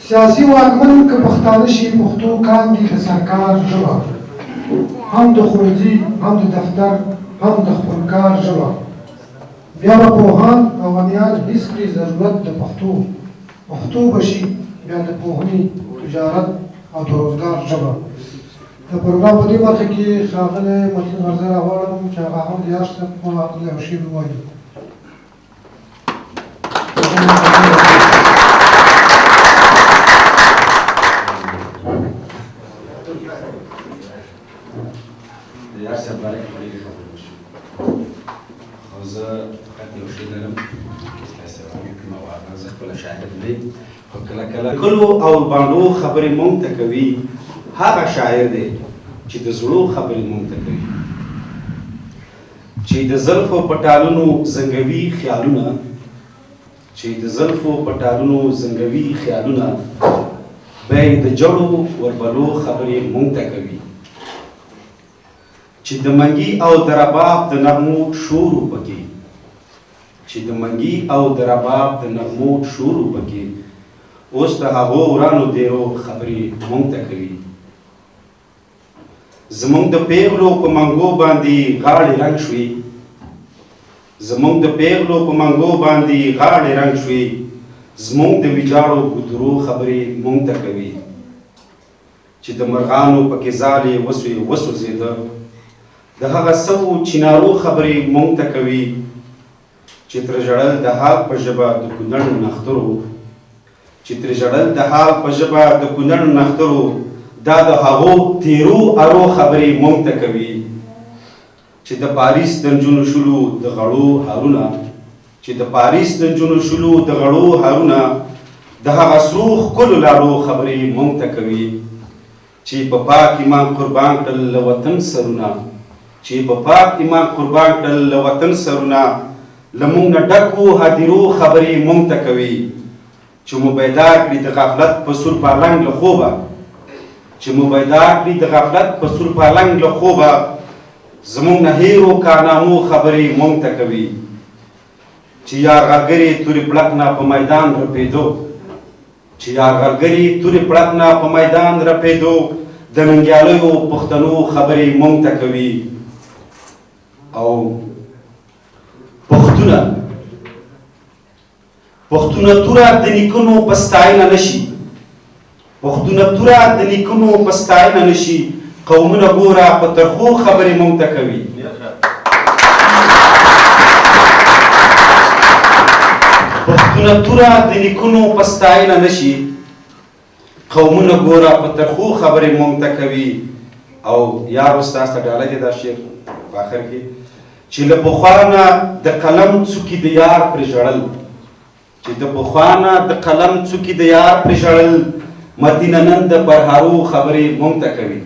سیاسي واکمن که پښتانه شي پښتو کاندي د سرکار ژبه هم د ښوونځي هم د دفتر هم د خپل کار ژبه بیا به پوهان او غنیان هېڅ کړي ضرورت د پښتو به شي بیا د پوهنې تجارت او د روزګار ژبه. د پروګرام په دې برخه کې ښاغلی متین غرزه راغواړم چې هغه هم د یار صاحب په هکله یو شی ووایي. یار صاحب باره کې ډېرې خبرې وشوې خو زه فقط یو شی لرم زه خپله شاهد نه یم خو کله کله کلو او باندو خبرې مونږ ته کوي هغه شاعر دی چې د زړو خبرې مونږ ته کوي چې د زلفو په ټالونو زنګوي خیالونه چې د زلفو په ټالونو زنګوي خیالونه بیا یې د جړو وربلو خبرې مونږ ته کوي چې د منګي او د رباب د نغمو شور وپکې چې د منګي او د رباب د نغمو شور وپکې اوس د هغو ورانو دیرو خبرې مونږ ته کوي زمونږ د پیغلو په منګو باندې غاړې رنګ شوې زمونږ د پیغلو په منګو باندې غاړې رنګ شوې زمونږ د ویجاړو ګودرو خبرې مونږ ته کوي چې د مرغانو پکې ځالې وسوځېده د هغه سوو چینارو خبرې مونږ ته کوي چې تر ژړل د حال په ژبه د کونړ نښترو چې تر ژړل د حال په ژبه د کونړ نښترو دا د هغو تیرو ارو خبرې مونږ ته کوي چې د پاریس د نجونو شلو د غړو هارونه چې د پاریس د نجونو شلو د غړو هارونه د هغه سرو ښکلو لارو خبرې مونږ ته کوي چې په پاک ایمان قربان کړل له وطن سرونه چې په پاک ایمان قربان کړل له وطن سرونه له موږ نه ډکو هدیرو خبرې مونږ ته کوي چې مو بیدار کړي د غفلت په سور پالنګ له خوبه چې مو بیدار کړي د غفلت په سور پالنګ له خوبه زموږ نه هیرو کارنامو خبرې مونږ ته کوي چې یار غرګرې تورې پړک نه په میدان رپېدو چې یار غرګرې تورې پړک نه په میدان رپېدو د ننګیالیو پښتنو خبرې مونږ ته کوي او پښتونه توره د نیکونو په ستاینه نشي پښتونه توره د نیکونو په ستاینه نشي قومونه ګوره په ترخو خبرې مونږ ته کوي پښتونه توره د نیکونو په ستاینه نشي قومونه ګوره په ترخو خبرې مونږ ته کوي او یار استاد ته ډاله دی دا شعر په آخر کې چې له پخوا نه د قلم څوکې د یار پرې ژړل چې د پخوا نه د قلم څوکې د یار پرې ژړل مدینه نن د پرهارو خبرې مونږ ته کوي